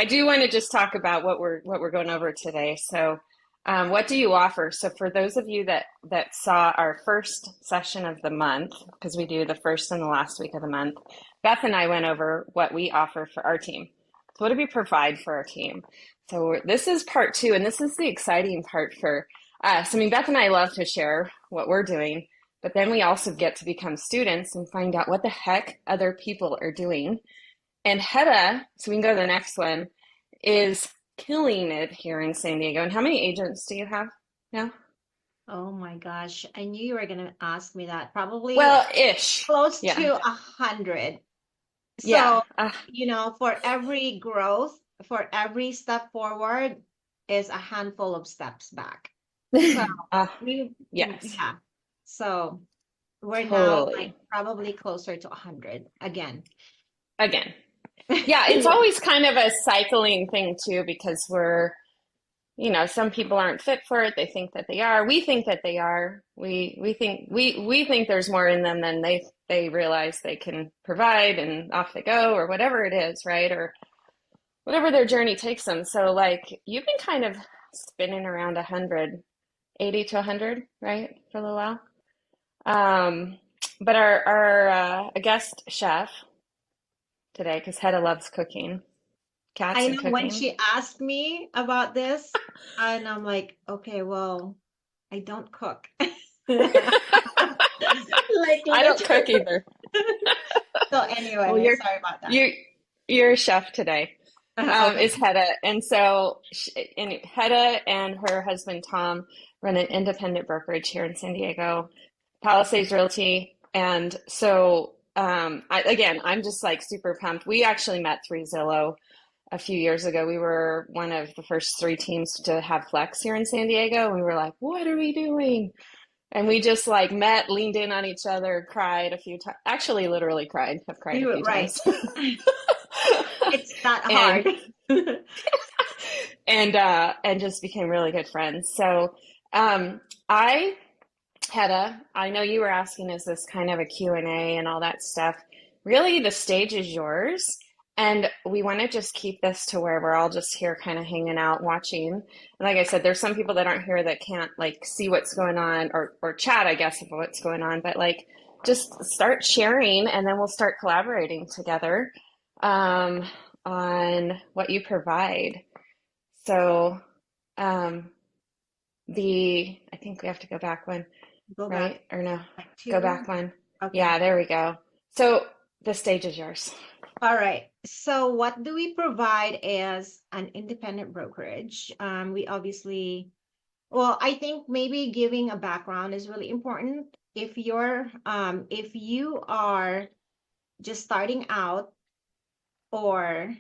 I do want to just talk about what we're going over today. So, what do you offer? So, for those of you that saw our first session of the month, because we do the first and the last week of the month, Beth and I went over what we offer for our team. So, what do we provide for our team? So, this is part two, and this is the exciting part for us. I mean, Beth and I love to share what we're doing, but then we also get to become students and find out what the heck other people are doing. And Hedda, so we can go to the next one, is killing it here in San Diego. And how many agents do you have now? Oh my gosh, I knew you were going to ask me that. Probably Well, ish. close Yeah. to 100. Yeah. So, for every growth, for every step forward is a handful of steps back. So Uh, we, yes, yeah. So we're now like totally. probably closer to 100 again. Again. Yeah, it's Yeah. always kind of a cycling thing too, because some people aren't fit for it. They think that they are. We think that they are. We think there's more in them than they realize they can provide, and off they go, or whatever it is, right? Or whatever their journey takes them. So like you've been kind of spinning around 100, 80 to 100, right, for a little while. But our guest chef today, because Hedda loves cooking, cats I and know when cooking. she asked me about this, and I'm like, okay, well, I don't cook. Like I don't cook literally. either. So Well, anyway, you're sorry about that. you're you're a chef today. Okay. Is Hedda, and so Hedda and her husband Tom run an independent brokerage here in San Diego, Palisades Realty, and so I'm just like super pumped. We actually met through Zillow a few years ago. We were one of the first three teams to have Flex here in San Diego, and we were like, "What are we doing?" And we just like met, leaned in on each other, cried a few times. Actually, literally cried. Have cried a You few were right. times. It's not and hard. and just became really good friends. So I Hedda, I know you were asking, is this kind of a Q&A and all that stuff? Really, the stage is yours. And we want to just keep this to where we're all just here kind of hanging out, watching. And like I said, there's some people that aren't here that can't like see what's going on or chat, I guess, of what's going on. But like just start sharing and then we'll start collaborating together um, on what you provide. So um, I think we have to go back one, Go back right? Or no, like go two. back one. Okay. Yeah, there we go. So the stage is yours. All right. So what do we provide as an independent brokerage? We obviously, well, I think maybe giving a background is really important. If you are just starting out or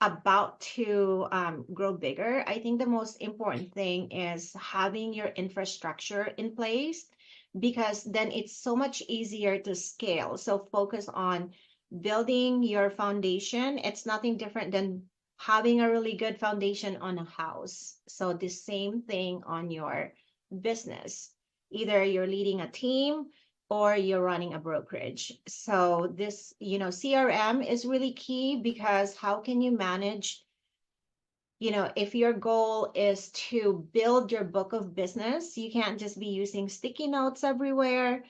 about to grow bigger, I think the most important thing is having your infrastructure in place because then it's so much easier to scale. So focus on building your foundation. It's nothing different than having a really good foundation on a house. So the same thing on your business. Either you're leading a team or you're running a brokerage. So this, CRM is really key because how can you manage, if your goal is to build your book of business, you can't just be using sticky notes everywhere,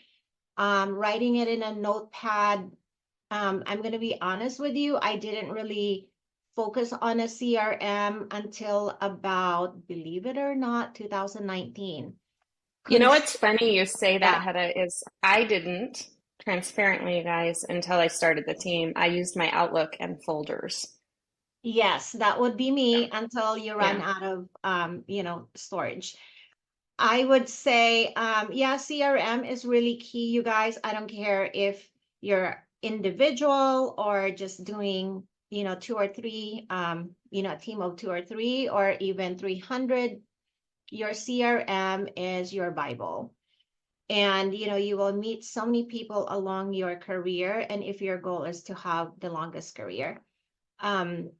writing it in a notepad. I'm going to be honest with you, I didn't really focus on a CRM until about, believe it or not, 2019. You know Cons- what's funny you say that, yeah. Hedda, is I didn't, transparently, you guys, until I started the team. I used my Outlook and folders. Yes, that would be Yeah. me until you run Yeah. out of storage. I would say yeah, CRM is really key, you guys. I don't care if you're individual or just doing, two or three, a team of two or three or even 300. Your CRM is your Bible. And you will meet so many people along your career and if your goal is to have the longest career. Um,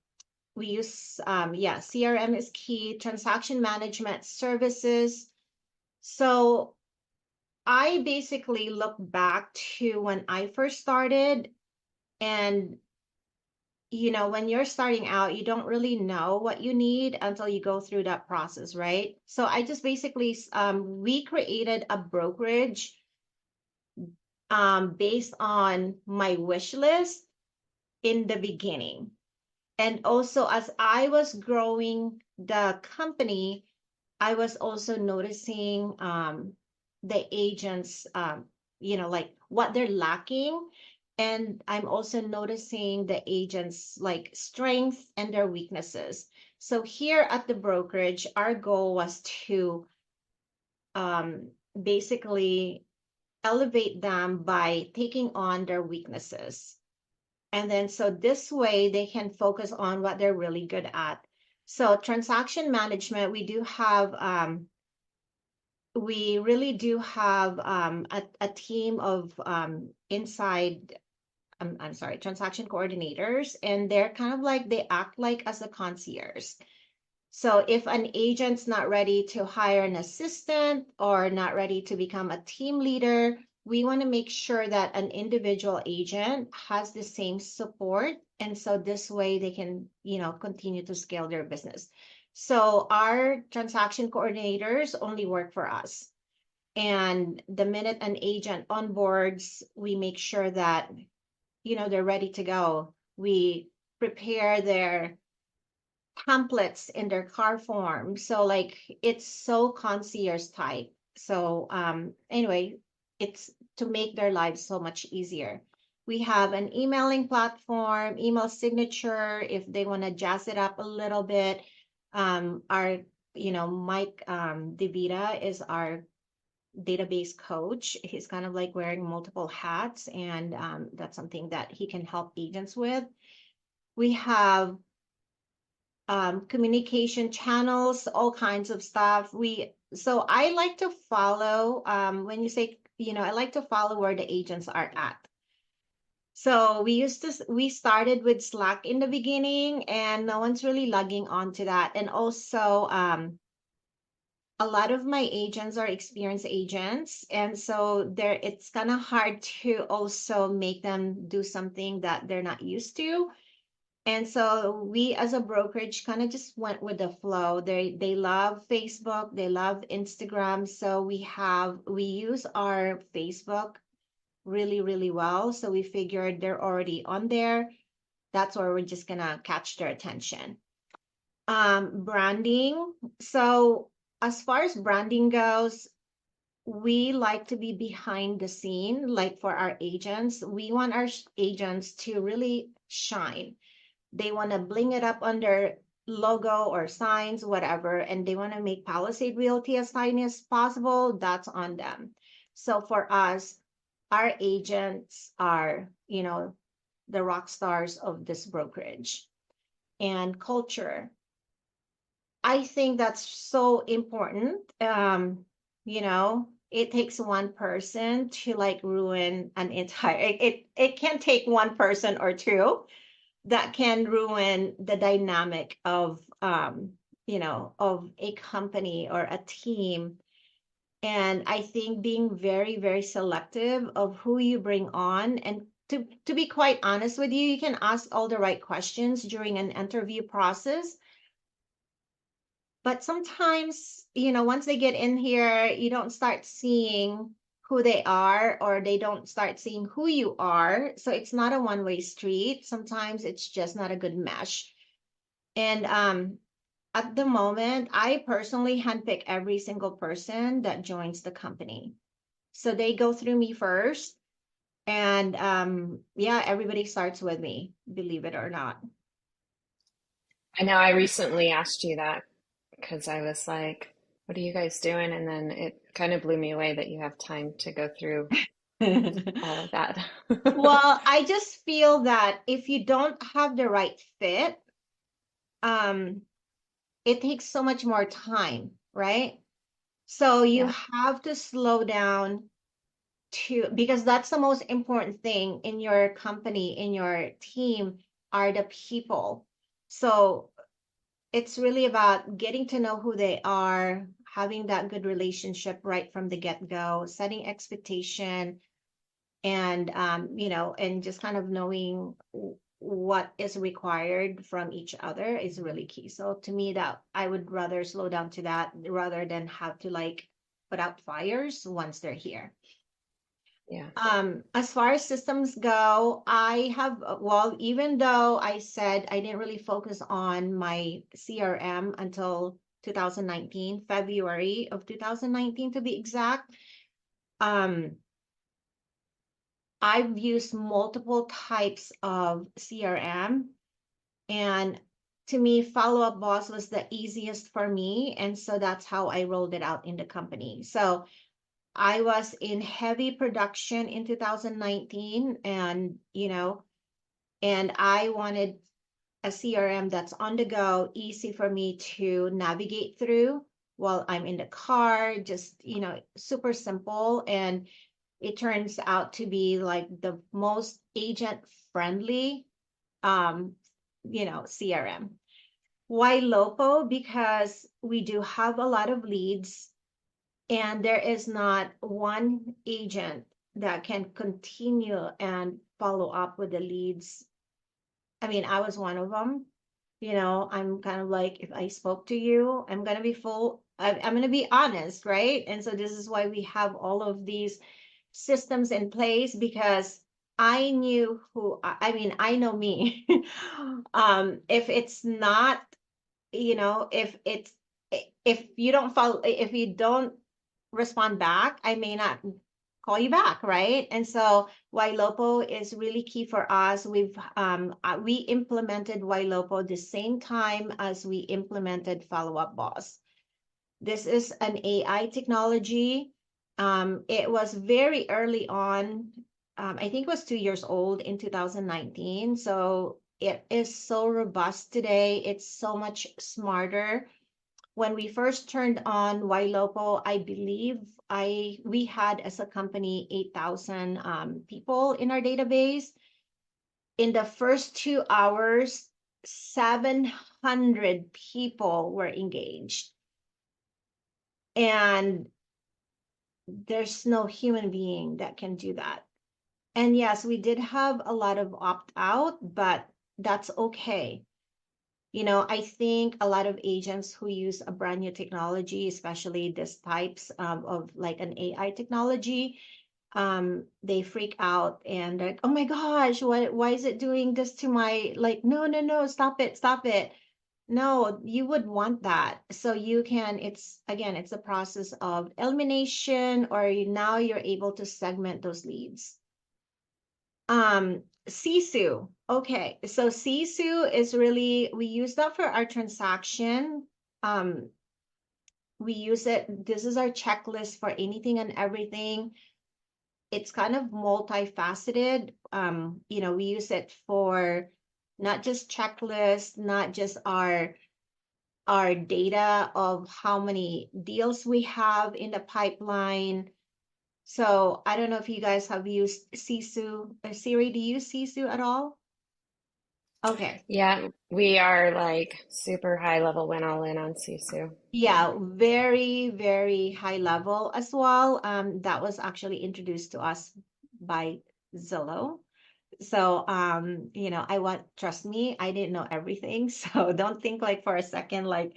we use yeah, CRM is key, transaction management services. So I basically look back to when I first started and when you're starting out, you don't really know what you need until you go through that process, right? So I just basically, we created a brokerage based on my wish list in the beginning. And also, as I was growing the company, I was also noticing the agents, like what they're lacking. And I'm also noticing the agents' like strengths and their weaknesses. So here at the brokerage, our goal was to um, basically elevate them by taking on their weaknesses. And then so this way they can focus on what they're really good at. So transaction management, we really do have a team of inside, I'm sorry, transaction coordinators, and they're kind of like they act like as a concierge. So if an agent's not ready to hire an assistant or not ready to become a team leader, we want to make sure that an individual agent has the same support. And so this way they can, continue to scale their business. So our transaction coordinators only work for us. And the minute an agent onboards, we make sure that, they're ready to go. We prepare their templates in their car form. So like it's so concierge type. So anyway, it's to make their lives so much easier. We have an emailing platform, email signature if they want to jazz it up a little bit. Our, Mike DeVita is our database coach. He's kind of like wearing multiple hats, and that's something that he can help agents with. We have communication channels, all kinds of stuff. So I like to follow, when you say, I like to follow where the agents are at. So we started with Slack in the beginning, and no one's really logging on to that. And also, a lot of my agents are experienced agents, and so it's kind of hard to also make them do something that they're not used to. And so we as a brokerage kind of just went with the flow. They love Facebook, they love Instagram. So we use our Facebook really, really well. So we figured they're already on there. That's where we're just gonna catch their attention. Branding. So as far as branding goes, we like to be behind the scene, like for our agents. We want our agents to really shine. They want to bling it up on their logo or signs, whatever, and they want to make Palisade Realty as tiny as possible. That's on them. So for us, our agents are, the rock stars of this brokerage. And culture, I think that's so important. It takes one person to like ruin an entire, it can take one person or two that can ruin the dynamic of a company or a team. And I think being very, very selective of who you bring on, and to be quite honest with you, you can ask all the right questions during an interview process. But sometimes, once they get in here, you don't start seeing who they are, or they don't start seeing who you are. So it's not a one-way street. Sometimes it's just not a good mesh. And at the moment, I personally handpick every single person that joins the company. So they go through me first. And yeah, everybody starts with me, believe it or not. I know I recently asked you that because I was like, what are you guys doing? And then it kind of blew me away that you have time to go through all of that. Well, I just feel that if you don't have the right fit, um, it takes so much more time, right? So you Yeah. have to slow down because that's the most important thing in your company, in your team, are the people. So it's really about getting to know who they are, having that good relationship right from the get-go, setting expectation, and and just kind of knowing what is required from each other is really key. So to me, that I would rather slow down to that rather than have to like put out fires once they're here. Yeah. As far as systems go, I have, well, even though I said I didn't really focus on my CRM until 2019, February of 2019 to be exact, um, I've used multiple types of CRM, and to me, Follow Up Boss was the easiest for me. And so that's how I rolled it out in the company. So I was in heavy production in 2019, and and I wanted a CRM that's on the go, easy for me to navigate through while I'm in the car, just, super simple. And it turns out to be like the most agent friendly, um, CRM. Why Lopo? Because we do have a lot of leads, and there is not one agent that can continue and follow up with the leads. I mean, I was one of them. I'm kind of like, if I spoke to you, I'm going to be I'm going to be honest, right? And so this is why we have all of these systems in place, because I knew I mean, I know me. If it's not, if you don't follow, if you don't respond back, I may not call you back, right? And so Ylopo is really key for us. We implemented Ylopo the same time as we implemented Follow Up Boss. This is an AI technology. It was very early on. I think it was 2 years old in 2019. So it is so robust today. It's so much smarter. When we first turned on Ylopo, I believe we had as a company 8,000 people in our database. In the first 2 hours, 700 people were engaged. And there's no human being that can do that. And yes, we did have a lot of opt out, but that's okay. I think a lot of agents who use a brand new technology, especially this types of like an AI technology, they freak out and they're like, oh my gosh, why is it doing this to my, like, no, no, no, stop it, stop it. No, you would want that. So you can, it's a process of elimination, or now you're able to segment those leads. Sisu. Okay, so Sisu is really, we use that for our transaction. We use it, this is our checklist for anything and everything. It's kind of multifaceted. We use it for not just checklists, not just our data of how many deals we have in the pipeline. So I don't know if you guys have used Sisu. Siri, do you use Sisu at all? Okay. Yeah, we are like super high level, went all in on Sisu. Yeah, very, very high level as well. That was actually introduced to us by Zillow. So, trust me, I didn't know everything. So don't think like for a second, like,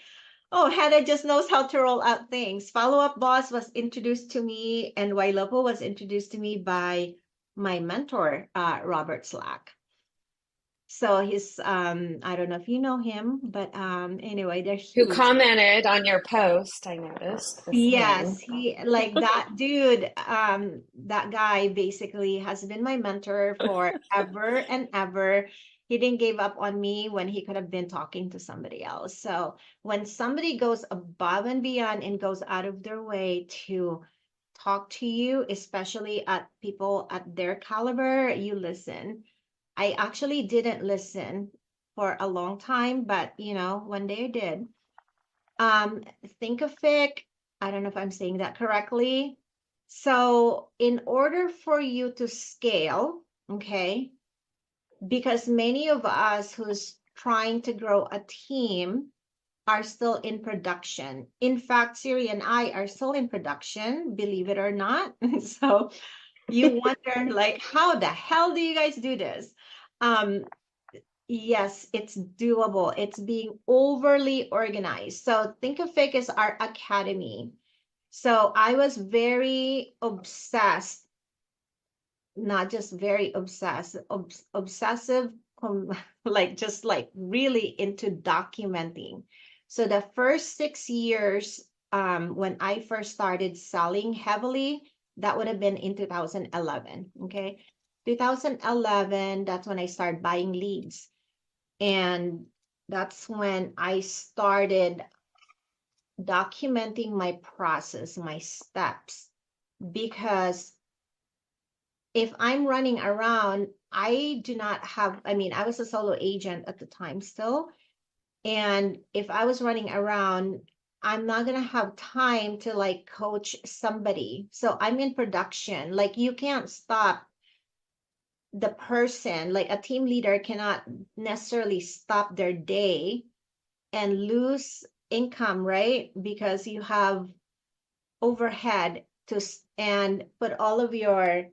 oh, Hedda just knows how to roll out things. Follow Up Boss was introduced to me, and Ylopo was introduced to me by my mentor, Robert Slack. So he's, I don't know if you know him, but anyway, they're Who huge. commented on your post, I noticed this Yes, morning. he like that dude, that guy basically has been my mentor forever and ever. He didn't give up on me when he could have been talking to somebody else. So when somebody goes above and beyond and goes out of their way to talk to you, especially at people at their caliber, you listen. I actually didn't listen for a long time, but one day I did. Thinkific, I don't know if I'm saying that correctly. So in order for you to scale, okay, because many of us who's trying to grow a team are still in production. In fact, Siri and I are still in production, believe it or not. So you wonder like, how the hell do you guys do this? Um, Yes, it's doable. It's being overly organized. So think of it as our academy. So I was very obsessed, not just very obsessed, obsessive, like just like really into documenting. So the first 6 years, when I first started selling heavily, that would have been in 2011. Okay. 2011, that's when I started buying leads. And that's when I started documenting my process, my steps, because if I'm running around, I do not have, I mean, I was a solo agent at the time still. And if I was running around, I'm not going to have time to like coach somebody. So I'm in production. Like you can't stop the person, like a team leader cannot necessarily stop their day and lose income, right? Because you have overhead to and put all of your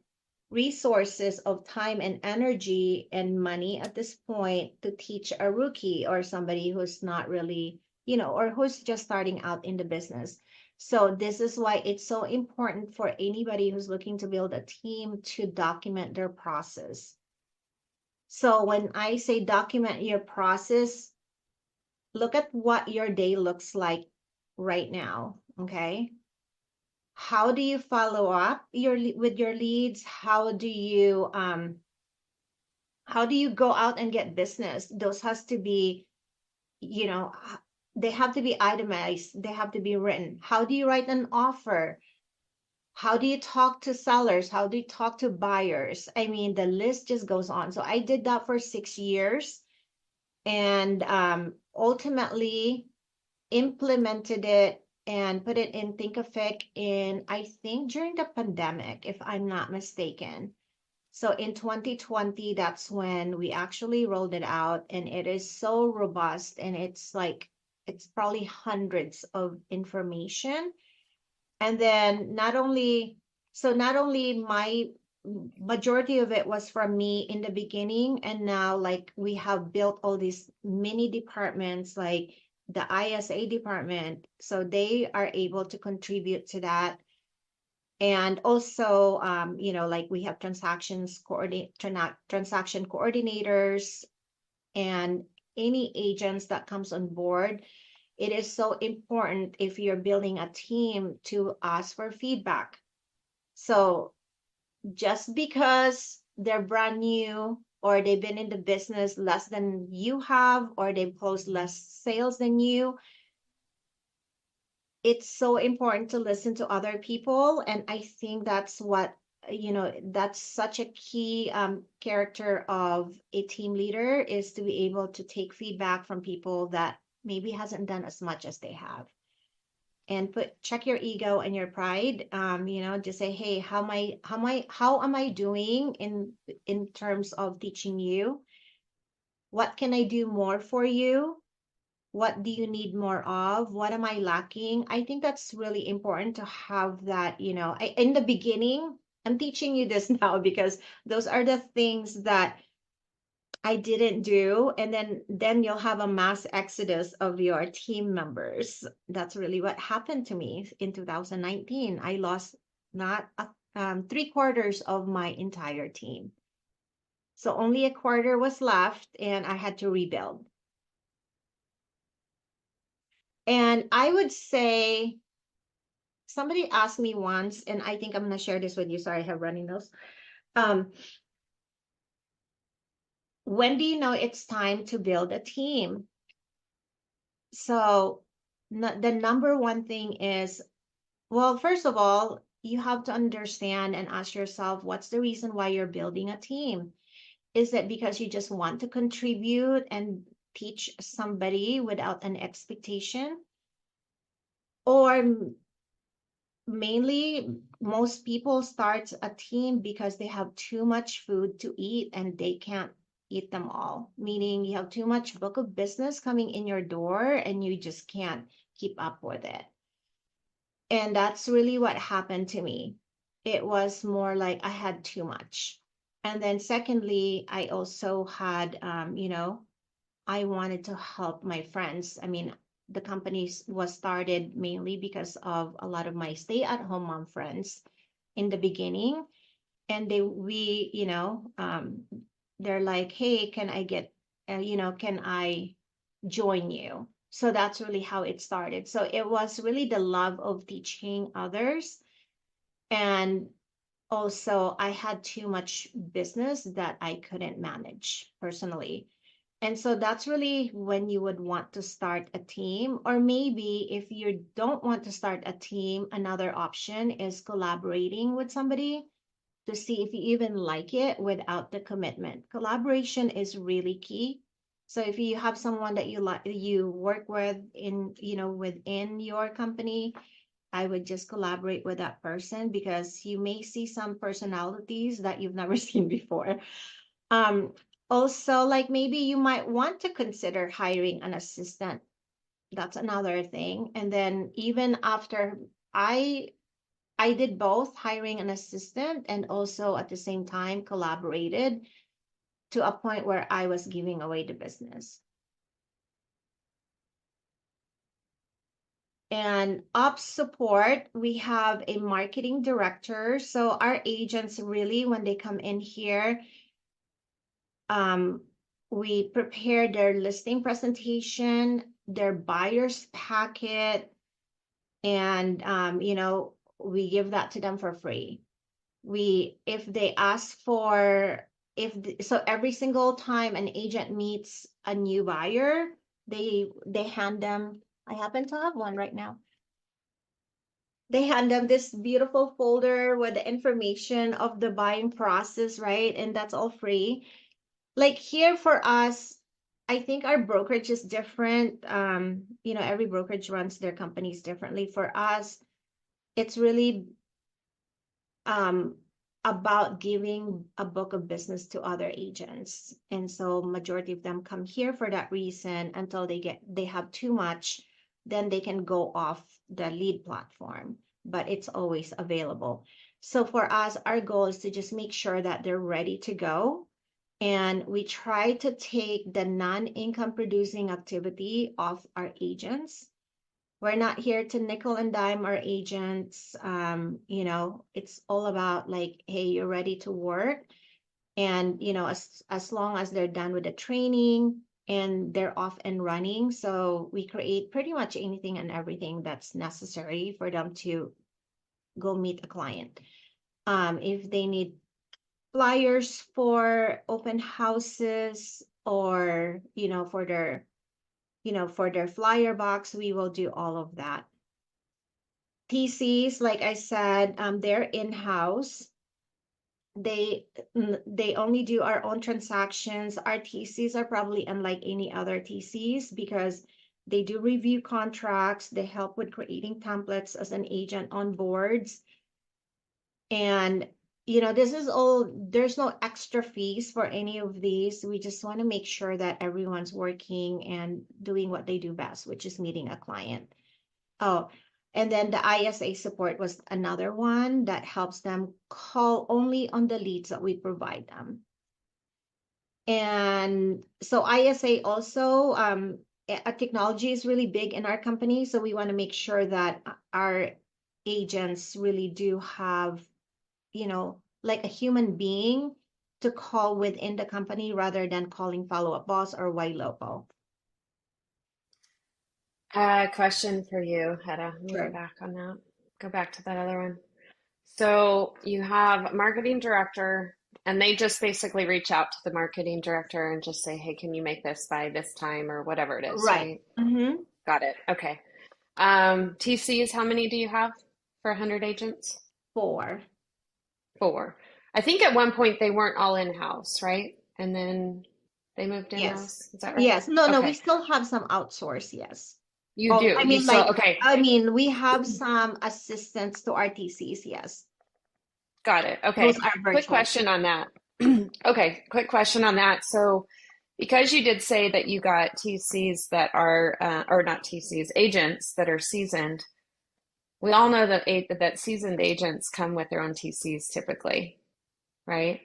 resources of time and energy and money at this point to teach a rookie or somebody who's not really, or who's just starting out in the business. So this is why it's so important for anybody who's looking to build a team to document their process. So when I say document your process, look at what your day looks like right now, okay? How do you follow up with your leads? How do you go out and get business? Those has to be, you know, they have to be itemized, they have to be written. How do you write an offer? How do you talk to sellers? How do you talk to buyers? I mean, the list just goes on. So I did that for 6 years, and ultimately implemented it and put it in Thinkific in, I think, during the pandemic, if I'm not mistaken. So in 2020, that's when we actually rolled it out, and it is so robust, and it's like, it's probably hundreds of information. And then not only my majority of it was from me in the beginning, and now like we have built all these mini departments like the ISA department, so they are able to contribute to that. And also, like we have transaction coordinators, and any agents that comes on board. It is so important if you're building a team to ask for feedback. So just because they're brand new, or they've been in the business less than you have, or they've closed less sales than you, it's so important to listen to other people. And I think that's what, that's such a key character of a team leader, is to be able to take feedback from people that maybe hasn't done as much as they have, and check your ego and your pride. Just say, hey, how am I doing in terms of teaching you? What can I do more for you? What do you need more of? What am I lacking? I think that's really important to have that. In the beginning, I'm teaching you this now because those are the things that I didn't do. And then you'll have a mass exodus of your team members. That's really what happened to me in 2019. I lost not 3/4 of my entire team. So only a quarter was left, and I had to rebuild. And I would say, somebody asked me once, and I think I'm going to share this with you. Sorry, I have running nose. Um, when do you know it's time to build a team? So the number one thing is, well, first of all, you have to understand and ask yourself, what's the reason why you're building a team? Is it because you just want to contribute and teach somebody without an expectation? Or mainly, most people start a team because they have too much food to eat and they can't eat them all, meaning you have too much book of business coming in your door and you just can't keep up with it. And that's really what happened to me. It was more like I had too much. And then secondly, I also had, I wanted to help my friends. I mean, the company was started mainly because of a lot of my stay-at-home mom friends in the beginning, and they're like, "Hey, can I can I join you?" So that's really how it started. So it was really the love of teaching others, and also I had too much business that I couldn't manage personally. And so that's really when you would want to start a team. Or maybe if you don't want to start a team, another option is collaborating with somebody to see if you even like it without the commitment. Collaboration is really key. So if you have someone that you work with within your company, I would just collaborate with that person because you may see some personalities that you've never seen before. Um, Also, like maybe you might want to consider hiring an assistant. That's another thing. And then even after I I did both hiring an assistant and also at the same time collaborated to a point where I was giving away the business. And ops support, we have a marketing director. So our agents really, when they come in here, um, we prepare their listing presentation, their buyer's packet, and we give that to them for free. We if they ask for if so every single time an agent meets a new buyer, they hand them, I happen to have one right now. They hand them this beautiful folder with the information of the buying process, right? And that's all free. Like here for us, I think our brokerage is different. Every brokerage runs their companies differently. For us, it's really um, about giving a book of business to other agents. And so majority of them come here for that reason until they have too much, then they can go off the lead platform, but it's always available. So for us, our goal is to just make sure that they're ready to go. And we try to take the non-income producing activity off our agents. We're not here to nickel and dime our agents. It's all about like, hey, you're ready to work. And, as long as they're done with the training and they're off and running. So we create pretty much anything and everything that's necessary for them to go meet a client. If they need flyers for open houses or, for their flyer box, we will do all of that. TCs, like I said, they're in-house. They only do our own transactions. Our TCs are probably unlike any other TCs because they do review contracts. They help with creating templates as an agent on boards. And this is all, there's no extra fees for any of these. We just want to make sure that everyone's working and doing what they do best, which is meeting a client. Oh, and then the ISA support was another one that helps them call only on the leads that we provide them. And so ISA also, technology is really big in our company. So we want to make sure that our agents really do have, like a human being to call within the company rather than calling follow-up boss or Y local. Question for you, Hedda. Let me go Sure. back on that. Go back to that other one. So you have a marketing director, and they just basically reach out to the marketing director and just say, "Hey, can you make this by this time?" or whatever it is, Right. right? Mm-hmm. Got it. Okay. TCs, how many do you have for 100 agents? 4. Four. I think at one point they weren't all in-house, right? And then they moved Yes. in-house. Is that right? Yes. No, we Okay. still have some outsource, yes. You Oh, do. You still, okay. we have some assistants to RTCs, yes. Got it. Those Okay. are Quick virtual. question on that. Okay. Quick question on that. So, because you did say that you got TCs that are, or not TCs, agents that are seasoned, we all know that seasoned agents come with their own TCs typically, right?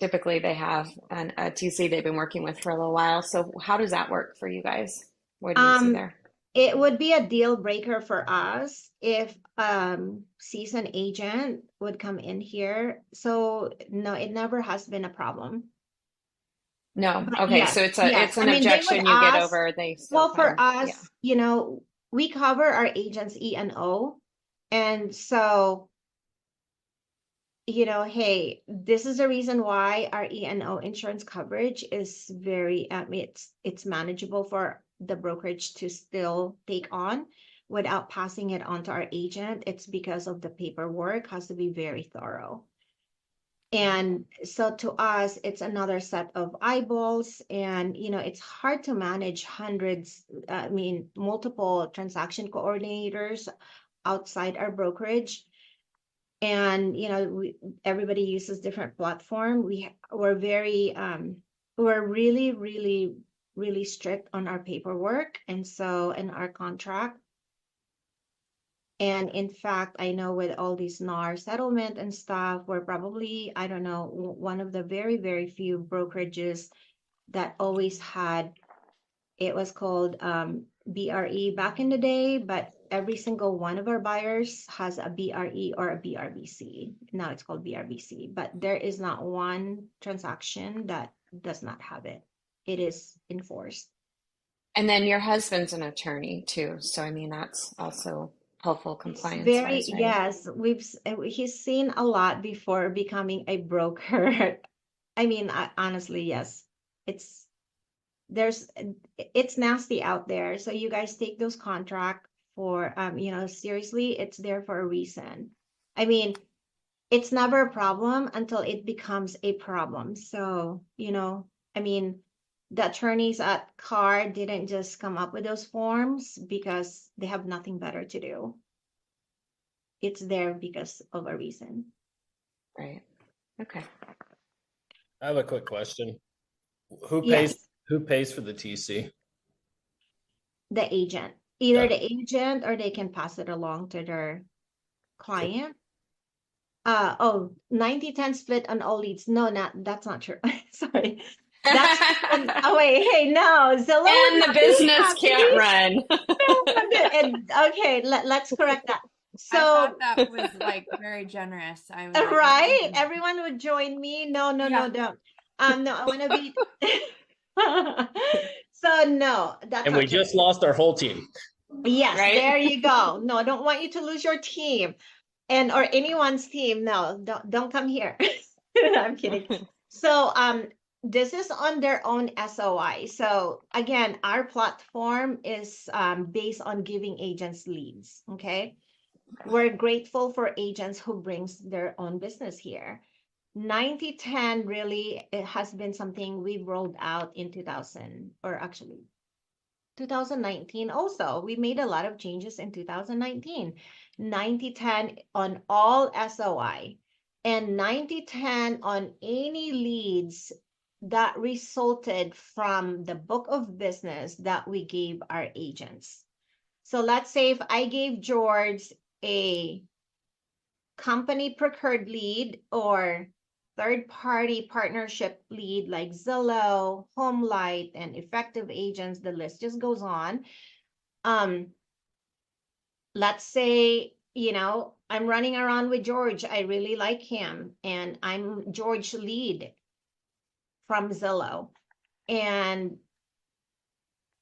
typically they have a TC they've been working with for a little while. So how does that work for you guys? What do you see Um, there? it would be a deal breaker for us if seasoned agent would come in here. So no, it never has been a problem. No. But Okay, so yes, it's yes. I an mean, they would objection you get ask, over, they still well, for come. Yeah. us, you know, we cover our agents E&O. And so, you know, hey, this is the reason why our E&O insurance coverage is very, it's manageable for the brokerage to still take on without passing it on to our agent. It's because of the paperwork has to be very thorough. And so to us, it's another set of eyeballs, and you know, it's hard to manage hundreds, I mean, multiple transaction coordinators outside our brokerage. And you know, everybody uses different platform. We're very we're really, really, really strict on our paperwork, and so in our contract. And in fact, I know with all these NAR settlement and stuff, we're probably, I don't know, one of the very, very few brokerages that always had, it was called BRE back in the day, but every single one of our buyers has a BRE or a BRBC. Now it's called BRBC, but there is not one transaction that does not have it. It is enforced. And then your husband's an attorney too. So I mean that's also helpful It's compliance very, wise, right? yes, he's seen a lot before becoming a broker. I mean, honestly, yes. It's there's it's nasty out there. So you guys take those contract for you know, seriously, it's there for a reason. I mean, it's never a problem until it becomes a problem. So, you know, I mean, the attorneys at CAR didn't just come up with those forms because they have nothing better to do. It's there because of a reason. Right. Okay. I have a quick question. Who pays Yes, who pays for the TC? the agent. Either Okay. the agent or they can pass it along to their Cool. client. Oh, 90-10 split on all leads. No, that's not true. Sorry. That's oh wait, hey, no, Zillow would And the not be business can't happy. run. No, okay, let's correct that. I thought So, that was like very generous. I was like, right? "Mm." Everyone would join me. No, no, no, Yeah. don't. No, I want to be. So no, that's And not we true. just lost our whole team. Yes, Right? there you go. No, I don't want you to lose your team and or anyone's team. No, don't come here. I'm kidding. So this is on their own SOI. So again, our platform is based on giving agents leads. Okay. We're grateful for agents who brings their own business here. 90-10 really, it has been something we've rolled out in 2000, or actually 2019 also. We made a lot of changes in 2019. 90-10 on all SOI and 90-10 on any leads that resulted from the book of business that we gave our agents. So let's say if I gave George a company procured lead or third party partnership lead like Zillow, Homelight, and effective agents, the list just goes on. Let's say, you know, I'm running around with George. I really like him, and I'm George lead from Zillow. And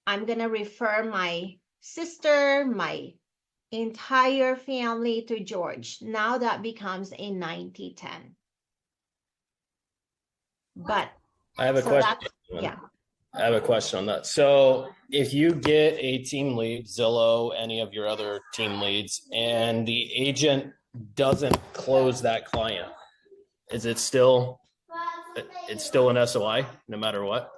I'm gonna refer my sister, my entire family to George. Now that becomes a 90-10. But I have a so question. that's, yeah, I have a question on that. So if you get a team lead, Zillow, any of your other team leads, and the agent doesn't close that client, is it still it's still an SOI no matter what?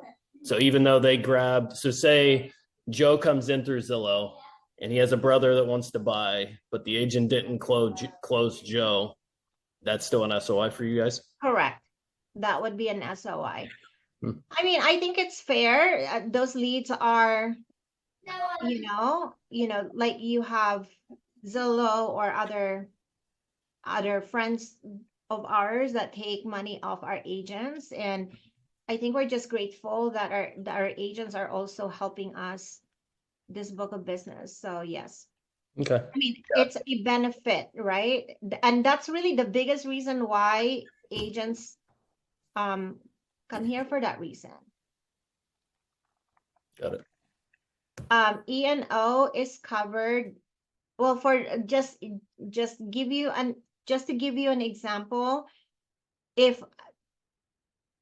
So even though they grabbed, so say Joe comes in through Zillow and he has a brother that wants to buy, but the agent didn't close Joe, that's still an SOI for you guys? correct. That would be an SOI. Hmm. I mean, I think it's fair. Those leads are, like you have Zillow or other friends of ours that take money off our agents, and I think we're just grateful that our agents are also helping us this book of business. So yes. Okay. I mean, it's a benefit, right? And that's really the biggest reason why agents come here, for that reason. Got it. E&O is covered. Well, for just give you an just to give you an example, if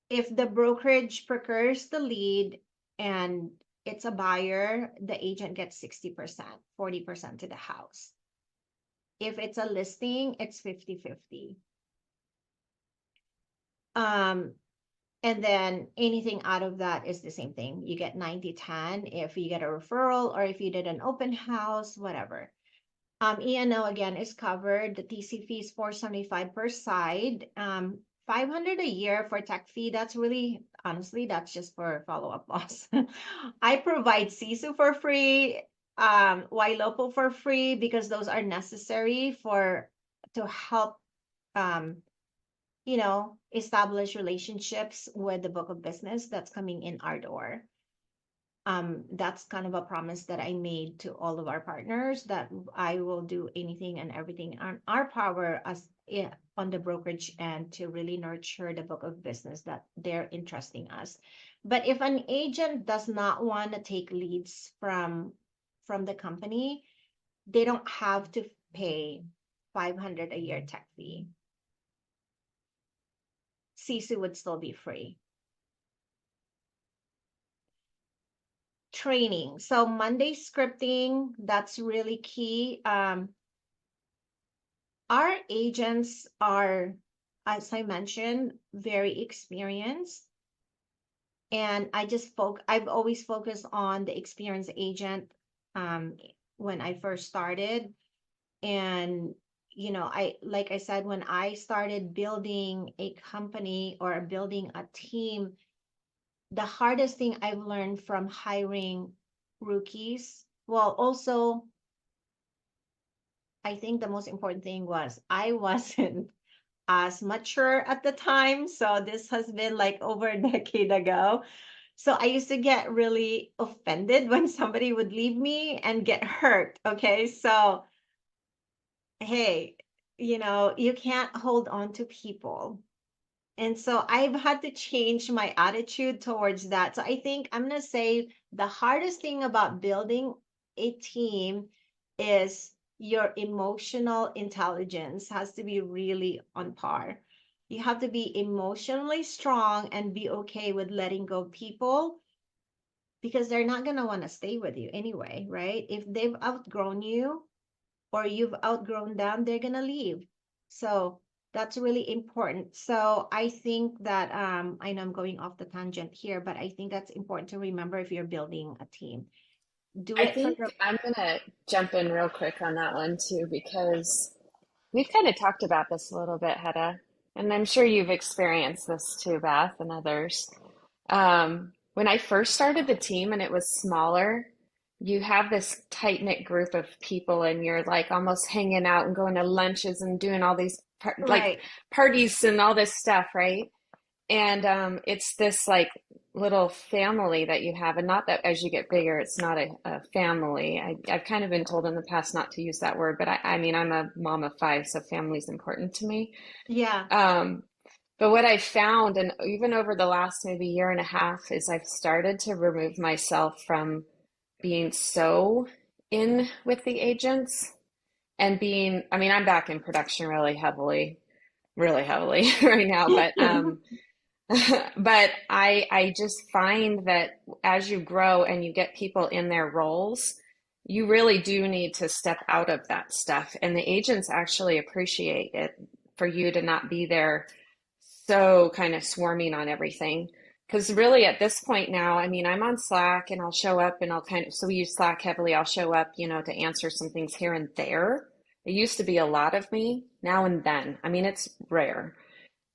the brokerage procures the lead and it's a buyer, the agent gets 60%, 40% to the house. If it's a listing, it's 50-50. And then anything out of that is the same thing. You get 90-10 if you get a referral or if you did an open house, whatever. E&O again is covered. The TC fee is $475 per side. $500 a year for tech fee. That's really, honestly, that's just for follow-up loss. I provide Sisu for free, Ylopo for free, because those are necessary to help establish relationships with the book of business that's coming in our door. That's kind of a promise that I made to all of our partners, that I will do anything and everything on our power on the brokerage end to really nurture the book of business that they're entrusting us. But if an agent does not want to take leads from the company, they don't have to pay $500 a year tech fee. Sisu would still be free. Training. So Monday scripting, that's really key. Our agents are, as I mentioned, very experienced. And I've always focused on the experienced agent when I first started. And like I said, when I started building a company or building a team, the hardest thing I've learned from hiring rookies, well, also, I think the most important thing was I wasn't as mature at the time. So this has been like over a decade ago. So I used to get really offended when somebody would leave me and get hurt. Okay. So, hey, you can't hold on to people. And so I've had to change my attitude towards that. So I think I'm going to say the hardest thing about building a team is your emotional intelligence has to be really on par. You have to be emotionally strong and be okay with letting go of people, because they're not going to want to stay with you anyway, right? If they've outgrown you or you've outgrown them, they're going to leave. So that's really important. So I think that I know I'm going off the tangent here, but I think that's important to remember if you're building a team. Do I it for think I'm going to jump in real quick on that one too, because we've kind of talked about this a little bit, Hedda, and I'm sure you've experienced this too, Beth, and others. When I first started the team and it was smaller, you have this tight-knit group of people and you're like almost hanging out and going to lunches and doing all these like right. parties and all this stuff, right? And it's this like little family that you have, and not that as you get bigger, it's not a family. I've kind of been told in the past not to use that word, but I mean, I'm a mom of five, so family is important to me. Yeah. But what I found, and even over the last maybe year and a half, is I've started to remove myself from being so in with the agents and being, I mean, I'm back in production really heavily right now, but I just find that as you grow and you get people in their roles, you really do need to step out of that stuff. And the agents actually appreciate it for you to not be there so kind of swarming on everything. Because really at this point now, I mean, I'm on Slack and I'll show up and so we use Slack heavily. I'll show up, to answer some things here and there. It used to be a lot of me, now and then. I mean, it's rare.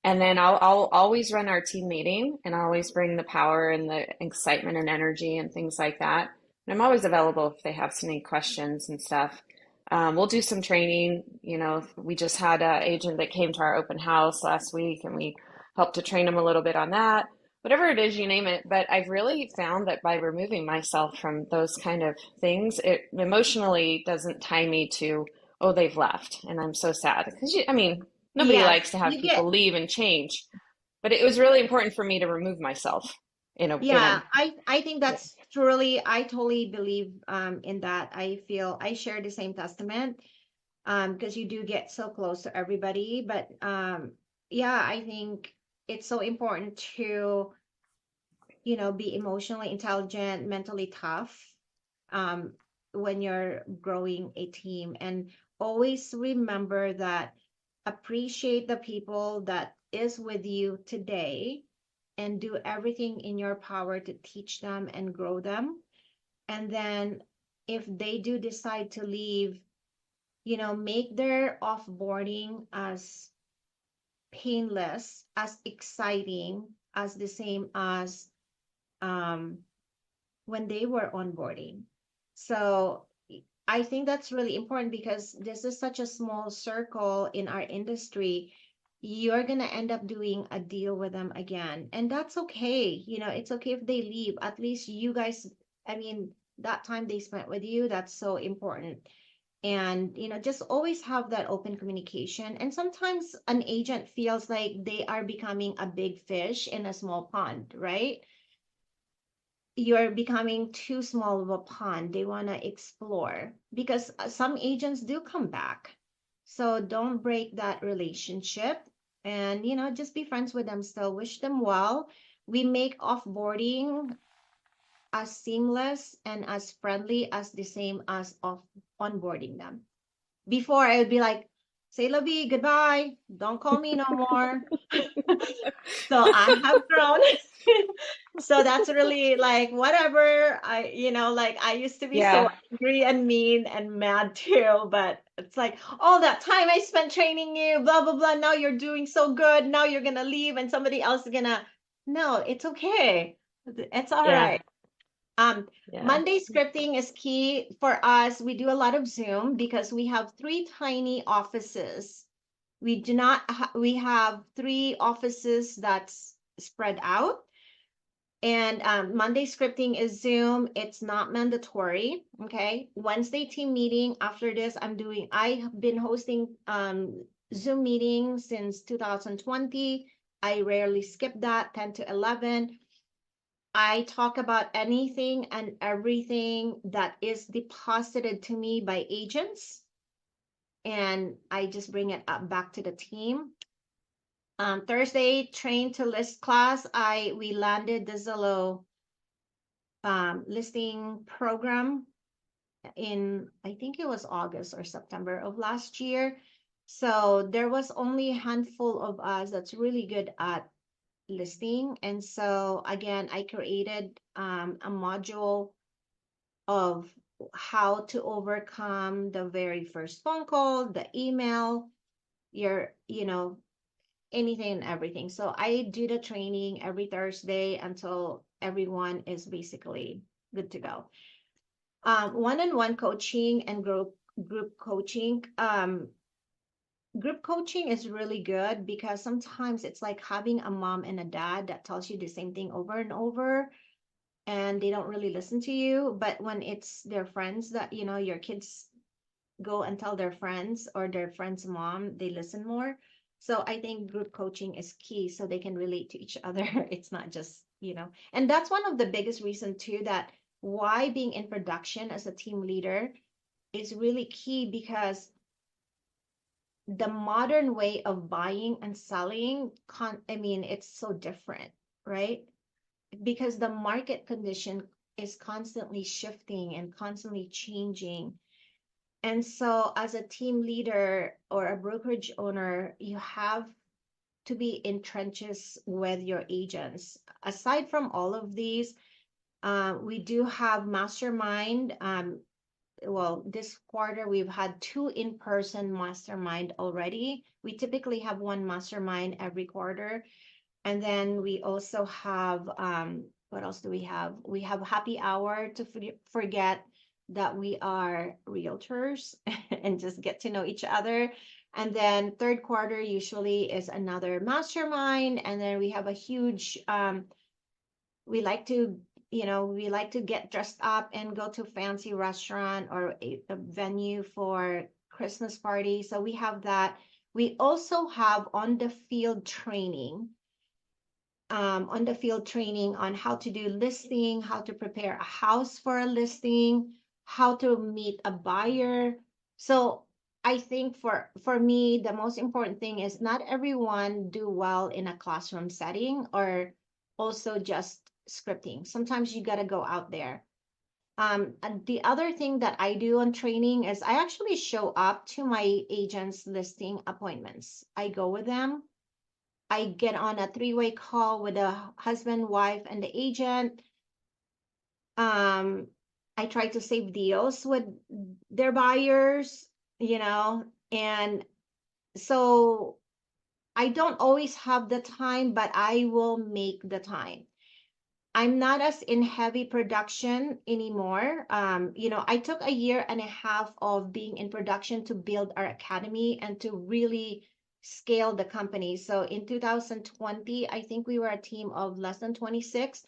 And then I'll always run our team meeting and I always bring the power and the excitement and energy and things like that. And I'm always available if they have any questions and stuff. We'll do some training. You know, we just had an agent that came to our open house last week and we helped to train them a little bit on that. Whatever it is, you name it. But I've really found that by removing myself from those kind of things, it emotionally doesn't tie me to, oh, they've left and I'm so sad. Because, I mean, nobody Yes, likes to have you get. people leave and change. But it was really important for me to remove myself in Yeah, a I think that's truly, I totally believe in that. I feel I share the same testament because you do get so close to everybody. But yeah, I think it's so important to, be emotionally intelligent, mentally tough um, when you're growing a team. And always remember that appreciate the people that is with you today and do everything in your power to teach them and grow them. And then if they do decide to leave, make their offboarding as painless, as exciting, as the same as um, when they were onboarding. So I think that's really important because this is such a small circle in our industry. You're going to end up doing a deal with them again. And that's okay. It's okay if they leave. At least you guys, I mean, that time they spent with you, that's so important. And, just always have that open communication. And sometimes an agent feels like they are becoming a big fish in a small pond, right? You're becoming too small of a pond. They want to explore because some agents do come back. So don't break that relationship and, just be friends with them still. Wish them well. We make offboarding as seamless and as friendly as the same as off onboarding them. Before I would be like, say la vie, goodbye. Don't call me no more. So I have grown. So that's really like whatever. Like I used to be so yeah. angry and mean and mad too, but it's like all that time I spent training you, blah blah blah. Now you're doing so good. Now you're gonna leave and somebody else is gonna. No, it's okay. It's all Yeah. right. Yeah. Monday scripting is key for us. We do a lot of Zoom because we have three tiny offices. We do not, we have three offices that's spread out. And Monday scripting is Zoom. It's not mandatory. Okay. Wednesday team meeting. After this, I have been hosting Zoom meetings since 2020. I rarely skip that, 10 to 11. I talk about anything and everything that is deposited to me by agents, and I just bring it up back to the team. Thursday, train to list class. We landed the Zillow listing program in, I think it was August or September of last year. So there was only a handful of us that's really good at listing. And so again, I created a module of how to overcome the very first phone call, the email, your, anything and everything. So I do the training every Thursday until everyone is basically good to go. One-on-one coaching and group coaching. Group coaching is really good because sometimes it's like having a mom and a dad that tells you the same thing over and over and they don't really listen to you. But when it's their friends that, your kids go and tell their friends or their friend's mom, they listen more. So I think group coaching is key so they can relate to each other. It's not just, and that's one of the biggest reason too that why being in production as a team leader is really key because the modern way of buying and selling, it's so different, right? Because the market condition is constantly shifting and constantly changing. And so, as a team leader or a brokerage owner, you have to be in trenches with your agents. Aside from all of these, we do have mastermind. Well, this quarter we've had 2 in-person mastermind already. We typically have one mastermind every quarter. And then we also have, what else do we have? We have happy hour to forget that we are realtors and just get to know each other. And then third quarter usually is another mastermind. And then we have a huge, we like to, we like to get dressed up and go to a fancy restaurant or a venue for Christmas party. So we have that. We also have on the field training on how to do listing, how to prepare a house for a listing, how to meet a buyer. So I think for me, the most important thing is not everyone do well in a classroom setting or also just scripting. Sometimes you got to go out there. And the other thing that I do on training is I actually show up to my agents' listing appointments. I go with them. I get on a three-way call with the husband, wife, and the agent. I try to save deals with their buyers, and so I don't always have the time, but I will make the time. I'm not as in heavy production anymore. I took a year and a half of being in production to build our academy and to really scale the company. So in 2020, I think we were a team of less than 26.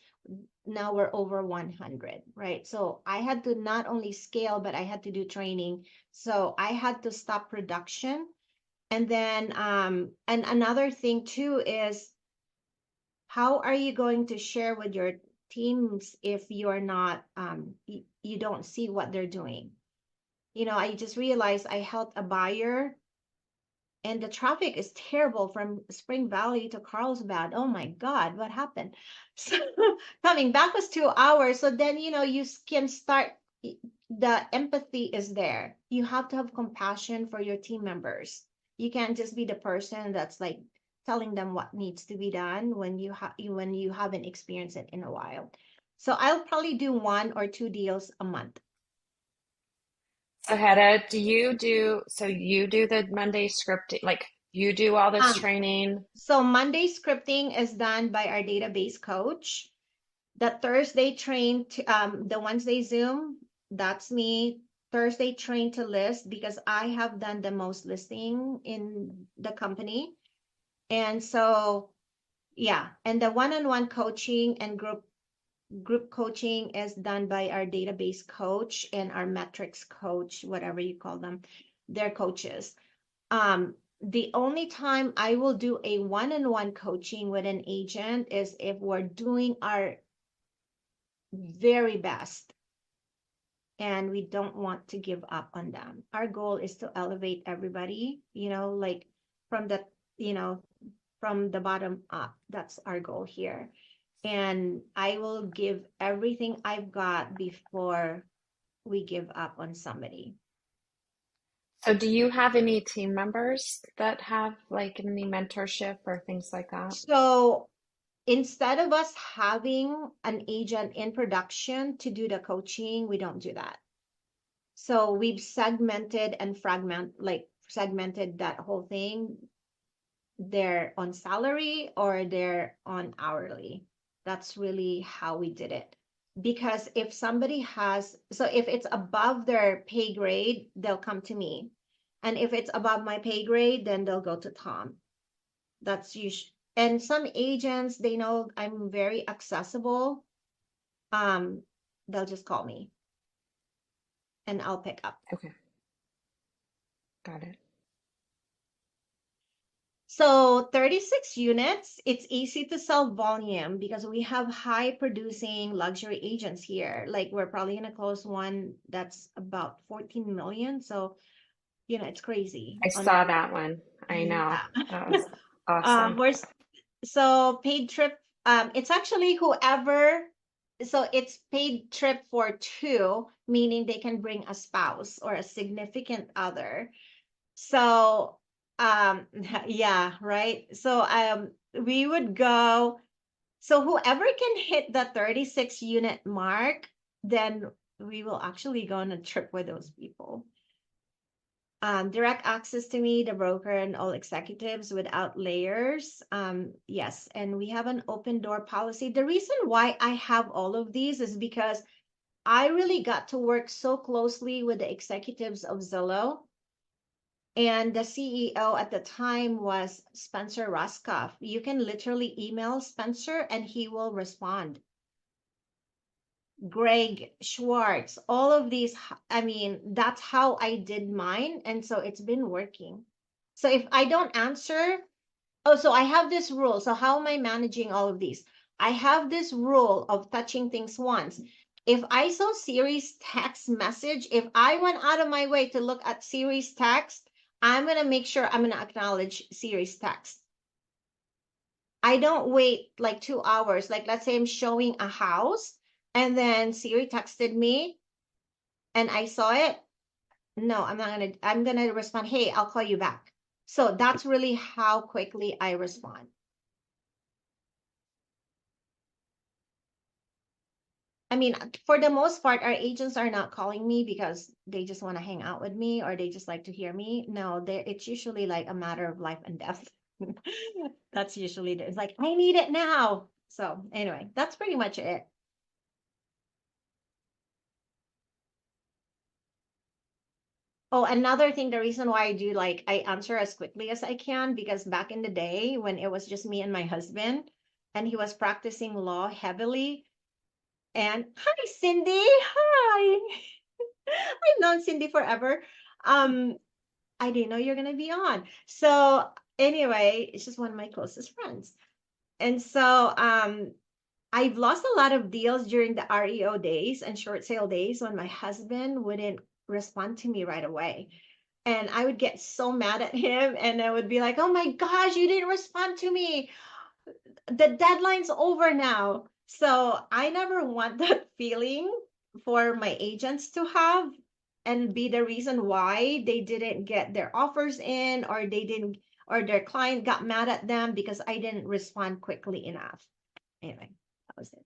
Now we're over 100, right? So I had to not only scale, but I had to do training. So I had to stop production. And then, and another thing too is, how are you going to share with your teams if you're not you don't see what they're doing? I just realized I helped a buyer and the traffic is terrible from Spring Valley to Carlsbad. Oh my God, what happened? So coming back was 2 hours. So then, you can start, the empathy is there. You have to have compassion for your team members. You can't just be the person that's like telling them what needs to be done when you haven't experienced it in a while. So I'll probably do 1 or 2 deals a month. So Hedda, you do the Monday scripting, like you do all this training? So Monday scripting is done by our database coach. The Thursday train to the Wednesday Zoom, that's me. Thursday train to list because I have done the most listing in the company. And so yeah, and the one-on-one coaching and group coaching is done by our database coach and our metrics coach, whatever you call them. They're coaches. The only time I will do a one-on-one coaching with an agent is if we're doing our very best and we don't want to give up on them. Our goal is to elevate everybody, like from the, from the bottom up. That's our goal here. And I will give everything I've got before we give up on somebody. So do you have any team members that have like any mentorship or things like that? So instead of us having an agent in production to do the coaching, we don't do that. So we've segmented and segmented that whole thing. They're on salary or they're on hourly. That's really how we did it. Because if somebody if it's above their pay grade, they'll come to me. And if it's above my pay grade, then they'll go to Tom. That's usually, and some agents, they know I'm very accessible. They'll just call me and I'll pick up. Okay. Got it. So 36 units, it's easy to sell volume because we have high producing luxury agents here. Like we're probably going to close one that's about 14 million. So, it's crazy. I saw that one. I know. That was awesome. So paid trip, it's actually whoever, so it's paid trip for 2, meaning they can bring a spouse or a significant other. So yeah, right. So we would go, so whoever can hit the 36 unit mark, then we will actually go on a trip with those people. Direct access to me, the broker, and all executives without layers. Yes, and we have an open door policy. The reason why I have all of these is because I really got to work so closely with the executives of Zillow. And the CEO at the time was Spencer Ruskoff. You can literally email Spencer and he will respond. Greg Schwartz, all of these, I mean, that's how I did mine. And so it's been working. So if I don't answer, oh, so I have this rule. So how am I managing all of these? I have this rule of touching things once. If I saw Siri's text message, if I went out of my way to look at Siri's text, I'm going to make sure I'm going to acknowledge Siri's text. I don't wait like 2 hours. Like, let's say I'm showing a house and then Siri texted me and I saw it. No, I'm going to respond, hey, I'll call you back. So that's really how quickly I respond. I mean, for the most part, our agents are not calling me because they just want to hang out with me or they just like to hear me. No, it's usually like a matter of life and death. That's usually it's like, I need it now. So anyway, that's pretty much it. Oh, another thing, the reason why I do like I answer as quickly as I can, because back in the day when it was just me and my husband and he was practicing law heavily. And hi, Cindy. Hi. I've known Cindy forever. I didn't know you're gonna be on. So anyway, it's just one of my closest friends. And so I've lost a lot of deals during the REO days and short sale days when my husband wouldn't respond to me right away. And I would get so mad at him and I would be like, oh my gosh, you didn't respond to me. The deadline's over now. So I never want that feeling for my agents to have and be the reason why they didn't get their offers in or they didn't or their client got mad at them because I didn't respond quickly enough. Anyway, that was it.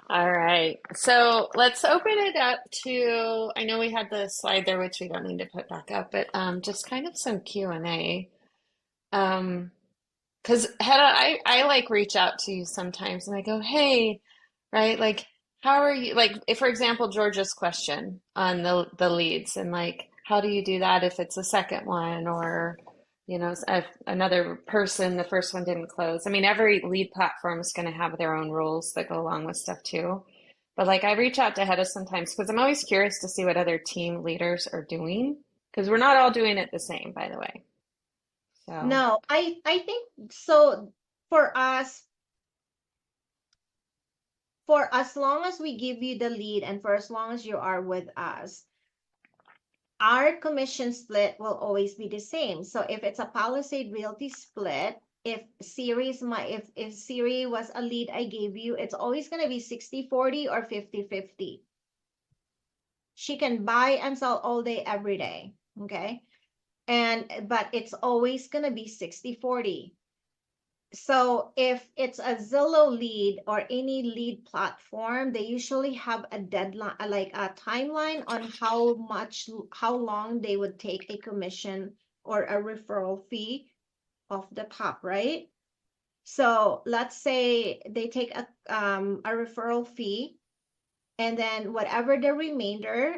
All right. So let's open it up to, I know we had the slide there, which we don't need to put back up, but just kind of some Q&A. Because Hedda, I like reach out to you sometimes and I go, hey, right, like, how are you? Like, if, for example, Georgia's question on the leads and like, how do you do that if it's a second one or, if another person, the first one didn't close. I mean, every lead platform is going to have their own rules that go along with stuff too. But like, I reach out to Hedda sometimes because I'm always curious to see what other team leaders are doing because we're not all doing it the same, by the way. So. no, I think so for us, for as long as we give you the lead and for as long as you are with us, our commission split will always be the same. So if it's a Palisade Realty split, if Siri was a lead I gave you, it's always going to be 60-40 or 50-50. She can buy and sell all day, every day. Okay. But it's always going to be 60-40. So if it's a Zillow lead or any lead platform, they usually have a deadline, like a timeline on how long they would take a commission or a referral fee off the top, right? So let's say they take a referral fee and then whatever the remainder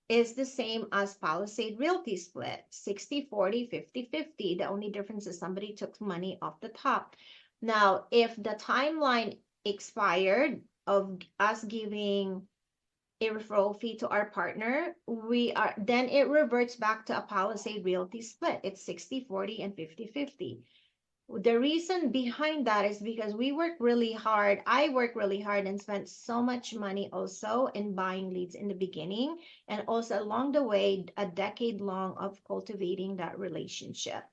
is the same as Palisade Realty split, 60-40, 50-50. The only difference is somebody took money off the top. Now, if the timeline expired of us giving a referral fee to our partner, then it reverts back to a Palisade Realty split. It's 60-40 and 50-50. The reason behind that is because we work really hard. I work really hard and spent so much money also in buying leads in the beginning and also along the way, a decade long of cultivating that relationship.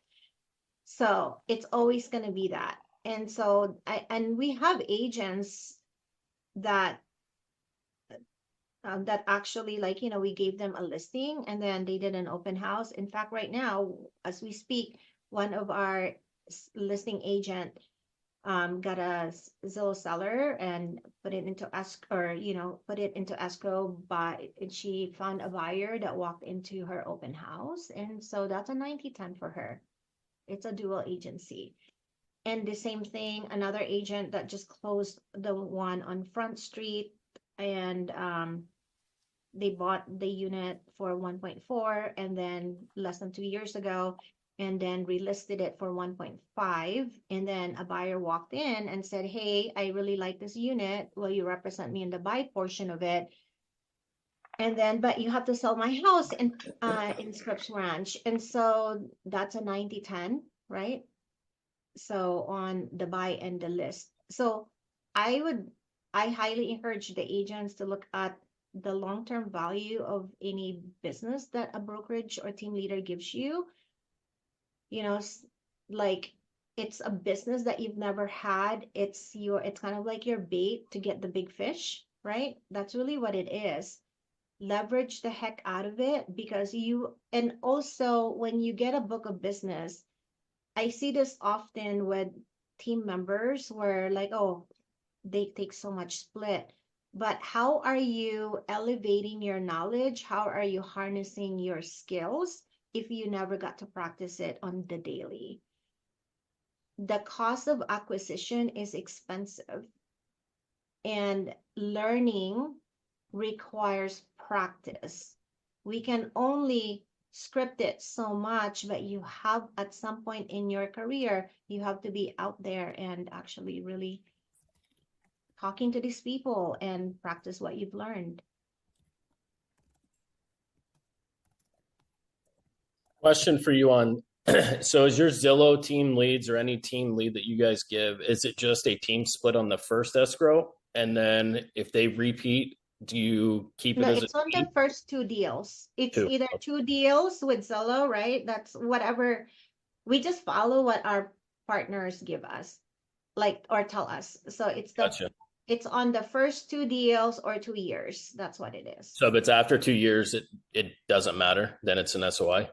So it's always going to be that. And so, and we have agents that actually we gave them a listing and then they did an open house. In fact, right now, as we speak, one of our listing agent got a Zillow seller and put it into escrow and she found a buyer that walked into her open house. And so that's a 90-10 for her. It's a dual agency. And the same thing, another agent that just closed the one on Front Street, and they bought the unit for 1.4, and then less than 2 years ago, and then relisted it for 1.5. And then a buyer walked in and said, hey, I really like this unit. Will you represent me in the buy portion of it? And then, but you have to sell my house in Scripps Ranch. And so that's a 90-10, right? So on the buy and the list. So I highly encourage the agents to look at the long-term value of any business that a brokerage or team leader gives you. You know, like it's a business that you've never had. It's kind of like your bait to get the big fish, right? That's really what it is. Leverage the heck out of it, because and also when you get a book of business, I see this often with team members where like, oh, they take so much split. But how are you elevating your knowledge? How are you harnessing your skills if you never got to practice it on the daily? The cost of acquisition is expensive, and learning requires practice. We can only script it so much, but you have, at some point in your career, you have to be out there and actually really talking to these people and practice what you've learned. Question for you on, so is your Zillow team leads or any team lead that you guys give, is it just a team split on the first escrow? And then if they repeat, do you keep it No, as a it's on team? the first 2 deals. It's Two. either 2 deals with Zillow, right? That's whatever. We just follow what our partners give us, like, or tell us. So Gotcha. it's on the first 2 deals or 2 years. That's what it is. So if it's after 2 years, it doesn't matter. Then it's an SOI.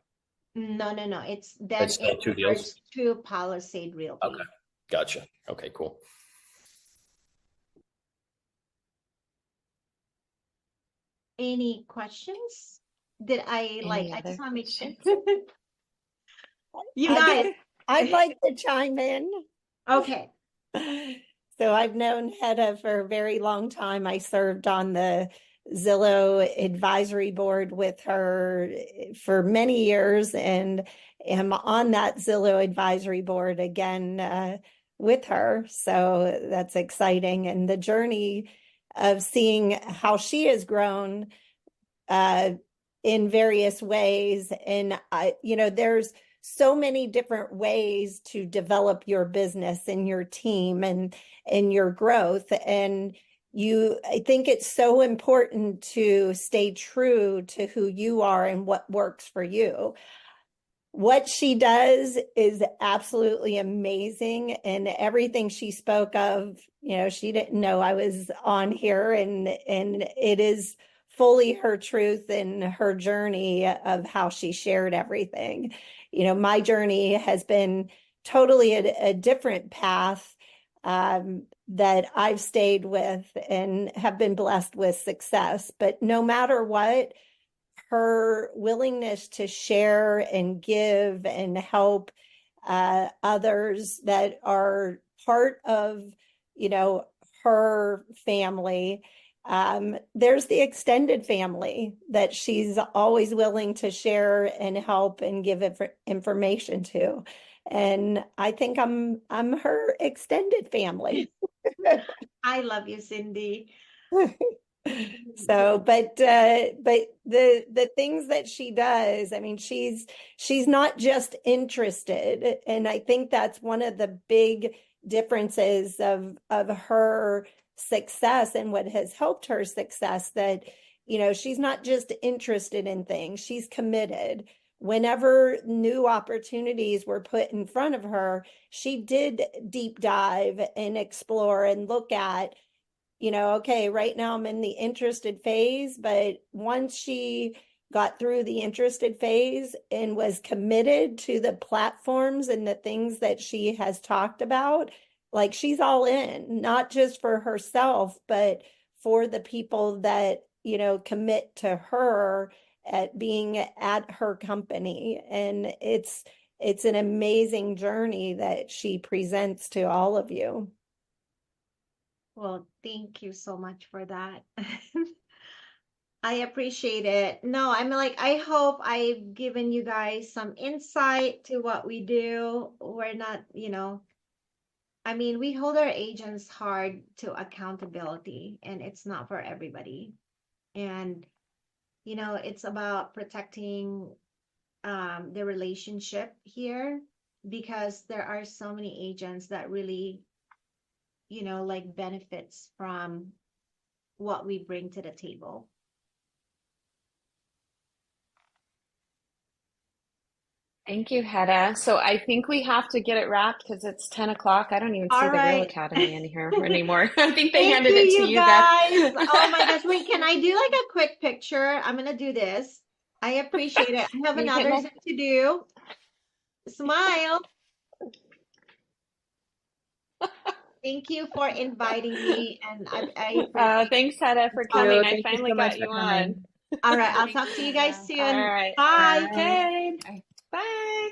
No. It's It's still it 2 deals. refers to Palisade Realty. Okay. Gotcha. Okay, cool. Any questions? Did I Any I other just want to make sure. questions? You guys, I'd like to chime in. okay. So I've known Hedda for a very long time. I served on the Zillow advisory board with her for many years and am on that Zillow advisory board again with her. So that's exciting. And the journey of seeing how she has grown uh, in various ways. And there's so many different ways to develop your business and your team and your growth. And I think it's so important to stay true to who you are and what works for you. What she does is absolutely amazing, and everything she spoke of, she didn't know I was on here, and it is fully her truth and her journey of how she shared everything. My journey has been totally a different path that I've stayed with and have been blessed with success. But no matter what, her willingness to share and give and help others that are part of, her family. There's the extended family that she's always willing to share and help and give information to. And I think I'm her extended family. I love you, Cindy. So, but the things that she does, I mean, she's not just interested, and I think that's one of the big differences of her success and what has helped her success, that she's not just interested in things, she's committed. Whenever new opportunities were put in front of her, she did deep dive and explore and look at, okay, right now I'm in the interested phase, but once she got through the interested phase and was committed to the platforms and the things that she has talked about, like, she's all in, not just for herself, but for the people that, commit to her at being at her company. And it's an amazing journey that she presents to all of you. Well, thank you so much for that. I appreciate it. No, I'm like, I hope I've given you guys some insight to what we do. We're not, I mean, we hold our agents hard to accountability, and it's not for everybody. And, it's about protecting the relationship here, because there are so many agents that really, like benefits from what we bring to the table. Thank you, Hedda. So I think we have to get it wrapped because it's 10 o'clock. I don't even see All the Real right. Academy in here anymore. I think they Thank handed it to you you, Beth. guys. Oh my gosh. Wait, can I do like a quick picture? I'm gonna do this. I appreciate it. I have You another can. thing to do. Smile. Thank you for inviting me, and I appreciate Thanks, Hedda, for it. All coming. you. I Thank you finally so much got for you on. coming. right, I'll Thank talk to you, you guys Hedda. All soon. right. Bye. Okay. Bye. Bye.